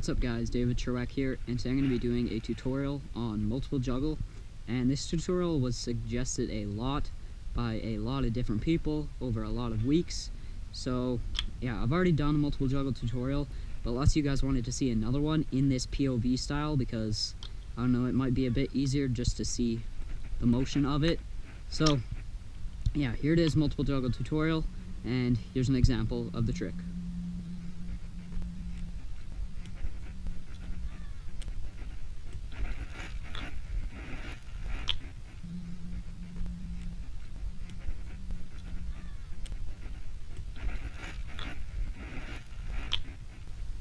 What's up guys, David Cherwak here, and today I'm going to be doing a tutorial on multiple juggle. And this tutorial was suggested a lot by a lot of different people over a lot of weeks. So yeah, I've already done a multiple juggle tutorial, but lots of you guys wanted to see another one in this POV style because, I don't know, it might be a bit easier just to see the motion of it. So yeah, here it is, multiple juggle tutorial, and here's an example of the trick.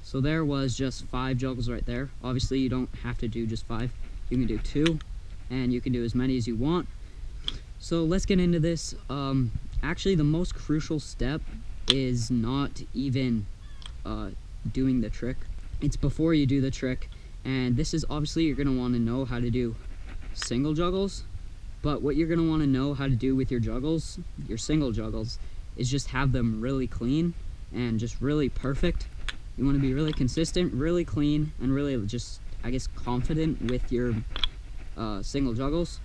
So there was just 5 juggles right there. Obviously you don't have to do just 5. You can do 2, and you can do as many as you want. So let's get into this. Actually the most crucial step is not even doing the trick. It's before you do the trick, and this is obviously you're going to want to know how to do single juggles, but what you're going to want to know how to do with your juggles, your single juggles, is just have them really clean and just really perfect. You want to be really consistent, really clean, and really just, I guess, confident with your single juggles.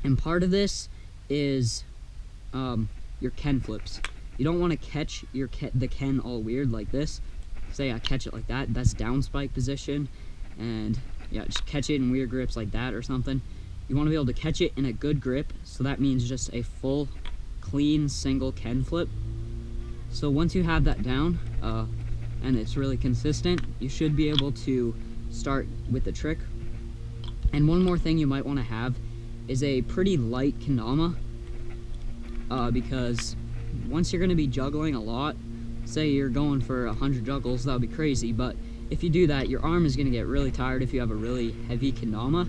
And part of this is your Ken flips. You don't want to catch the Ken all weird like this. Say I catch it like that, that's down spike position, and yeah, just catch it in weird grips like that or something. You want to be able to catch it in a good grip, so that means just a full, clean, single Ken flip. So once you have that down, and it's really consistent, you should be able to start with the trick. And one more thing you might want to have is a pretty light kendama, because once you're going to be juggling a lot, say you're going for 100 juggles, that would be crazy, but if you do that, your arm is going to get really tired if you have a really heavy kendama.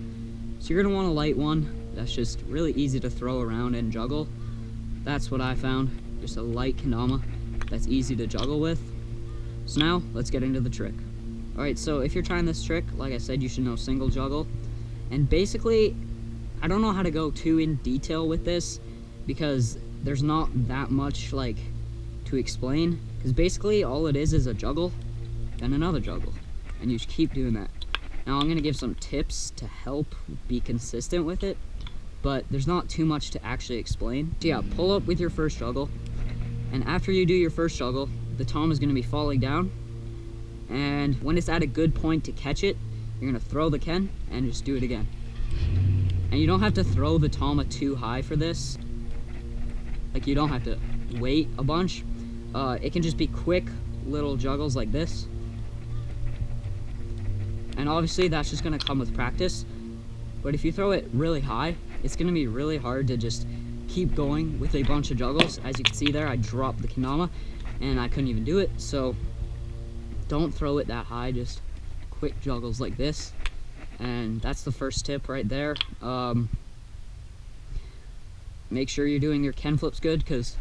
So you're going to want a light one that's just really easy to throw around and juggle. That's what I found, just a light kendama that's easy to juggle with. So now, let's get into the trick. Alright, so if you're trying this trick, like I said, you should know single juggle. And basically, I don't know how to go too in detail with this, because there's not that much, to explain. Because basically, all it is a juggle, then another juggle. And you just keep doing that. Now, I'm going to give some tips to help be consistent with it, but there's not too much to actually explain. So yeah, pull up with your first juggle, and after you do your first juggle, the tom is going to be falling down, and when it's at a good point to catch it, you're going to throw the Ken and just do it again. And you don't have to throw the tama too high for this. You don't have to wait a bunch. It can just be quick little juggles like this. And obviously that's just going to come with practice. But if you throw it really high, it's going to be really hard to just keep going with a bunch of juggles. As you can see there, I dropped the kendama and I couldn't even do it. So don't throw it that high, just quick juggles like this. And that's the first tip right there. Make sure you're doing your Ken flips good, because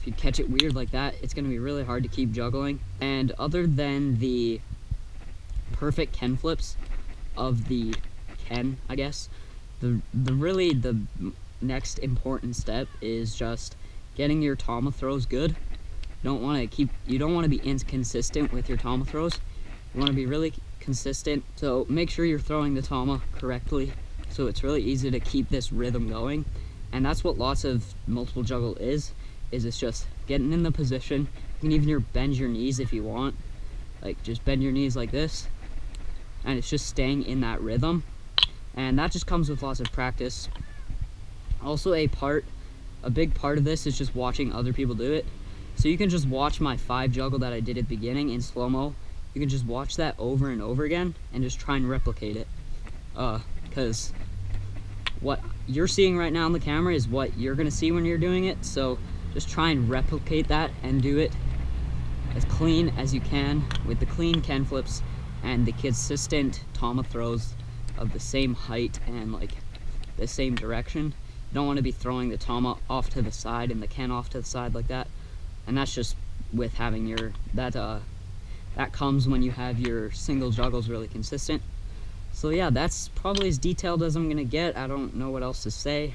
if you catch it weird like that, it's going to be really hard to keep juggling. And other than the perfect Ken flips of the Ken, I guess, the next important step is just getting your tama throws good. You don't want to be inconsistent with your tama throws. You want to be really consistent. So make sure you're throwing the tama correctly, so it's really easy to keep this rhythm going. And that's what lots of multiple juggle is it's just getting in the position. You can even bend your knees if you want. Just bend your knees like this, and it's just staying in that rhythm. And that just comes with lots of practice. Also, a big part of this is just watching other people do it. So you can just watch my 5 juggle that I did at the beginning in slow-mo. You can just watch that over and over again and just try and replicate it. Because what you're seeing right now on the camera is what you're going to see when you're doing it. So just try and replicate that and do it as clean as you can with the clean Ken flips and the consistent tama throws of the same height and the same direction. You don't want to be throwing the tama off to the side and the Ken off to the side like that. And that's just with having that comes when you have your single juggles really consistent. So yeah, that's probably as detailed as I'm gonna get. I don't know what else to say.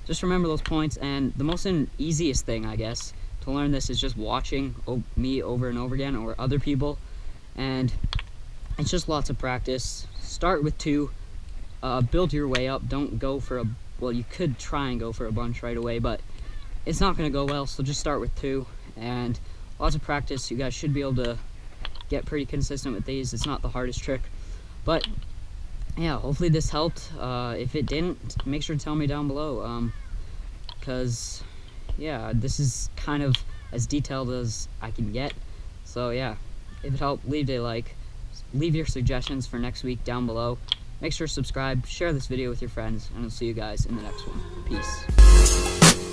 Just remember those points, and the most easiest thing, I guess, to learn this is just watching me over and over again, or other people. And It's just lots of practice. Start with 2, build your way up. Don't go for well, you could try and go for a bunch right away, but it's not going to go well, so just start with 2, and lots of practice. You guys should be able to get pretty consistent with these. It's not the hardest trick, but yeah, hopefully this helped. If it didn't, make sure to tell me down below, because yeah, this is kind of as detailed as I can get. So yeah, if it helped, leave a like, leave your suggestions for next week down below. Make sure to subscribe, share this video with your friends, and I'll see you guys in the next one. Peace.